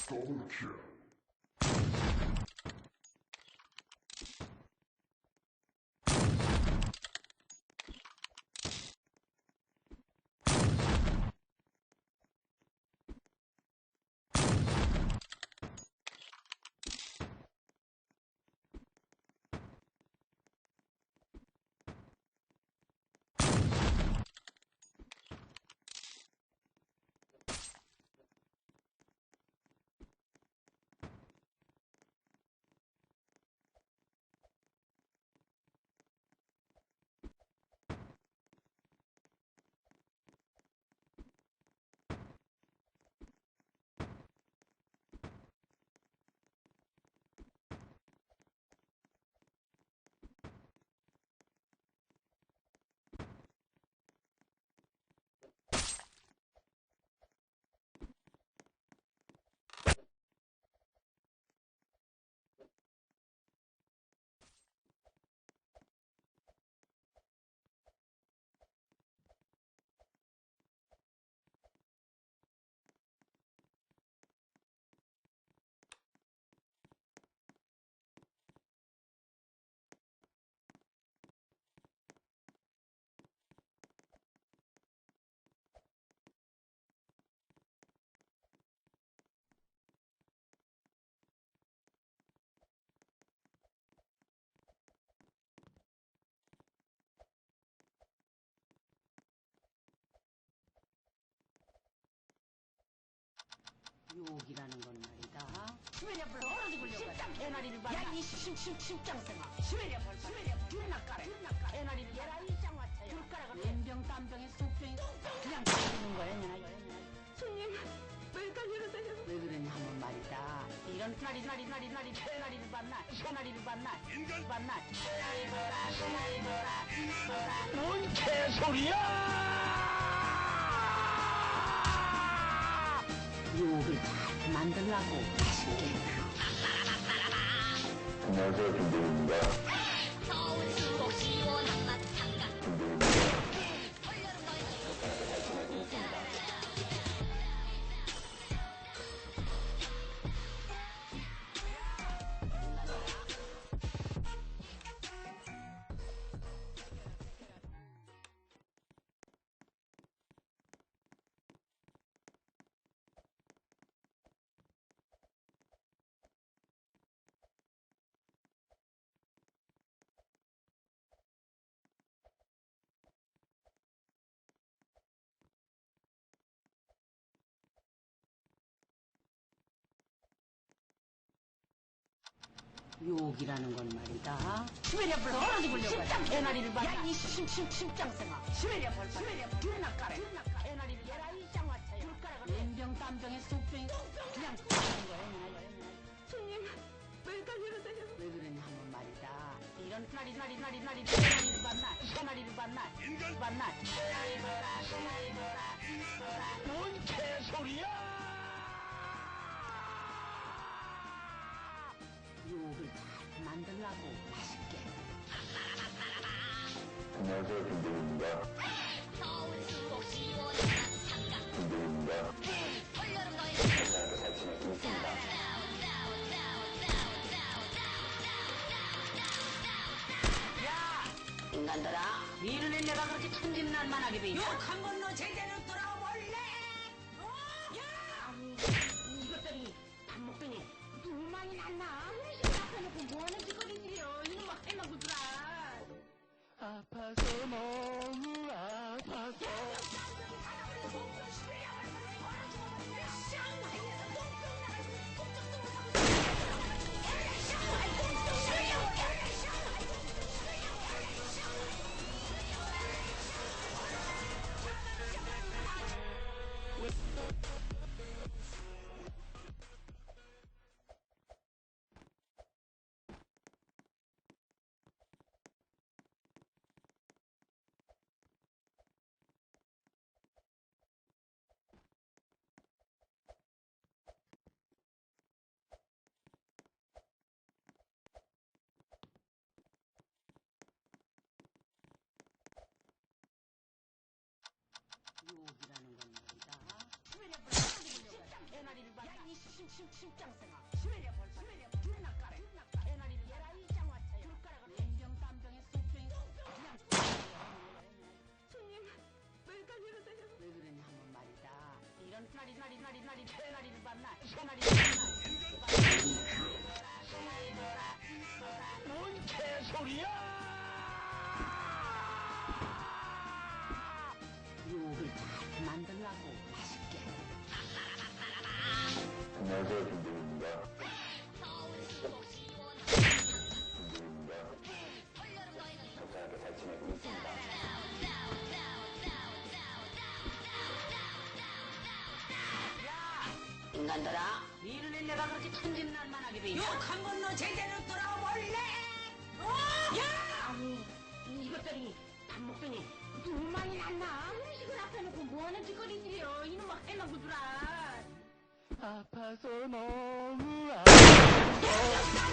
더블킬. 욕이라는 건 말이다. 시베리아 불 떨어지 보려고 개나리를 봐. 야이 심장생아. 시베리아 불 귤이나 까래. 개나리를 얘라 이 짱화차야. 귤가락을 왼병 땀병에 속병이 그냥 죽는 거야. 손님 왜 달려가세요? 왜 그러냐 하면 말이다. 이런 개나리를 봤나? 개나리를 봤나? 인간 봤나? 뭔 개소리야! 욕을 다 만들라고 맛있게. 안녕하세요, 김대입니다. 더울수록 시원한 맛 장갑 욕이라는 건 말이다. 시베리아 불 떨어지 보려고 개나리를 봐. 야이 심장생아. 시베리아 불 귤이나 까래. 개나리를 얘라 이 짱화차야. 귤가락을 왼병 땀병에 속병이 그냥 죽는 거야. 손님 왜 달려가세요? 왜 그러냐 하면 말이다. 이런 개나리를 봤나? 개나리를 봤나? 인간 봤나? 뭔 개소리야! 욕을 다 만들라고 맛있게. 안녕하세요, 김대입니다. 더울수록 시원한 맛 장갑 김대입니다. 올여름 너희 인간들아, 미르는 내가 그렇게 천진난만하게 돼 있어. 욕한 번 너 제대로 들어볼래? 이것들이 밥 먹더니 불만이 났나? 회식 앞에놓고 뭐하는 짓거리들이요? 이놈아 해먹으더라. 아파서 너무 아파서 심장생아 시베리아 벌써 줄나 까래 애나리를 얘라 이 장화차야 줄가락을 냉병 땀병에 쏙병이 그냥 손님, 왜 가려세요? 왜 그러냐 하면 말이다 이런 나리 애나리를 봤나 애나리를 봤나 뭔 개소리야! 요를 잘 만들라고 맛있게 안녕하세요, 김대입니다. 서울수록 시원한 김대입니다. 올여름 너희는 적당하게 잘 지내고 있습니다. 인간들아 니를 내가 그렇게 천진난만하게 돼 욕한 번 너 제대로 들어볼래 야 아니, 이것들이 밥 먹더니 눈만이 났나? 음식을 앞에 놓고 뭐하는 짓거리지요? 이놈아 해먹으더라. 아파서 너무 아파.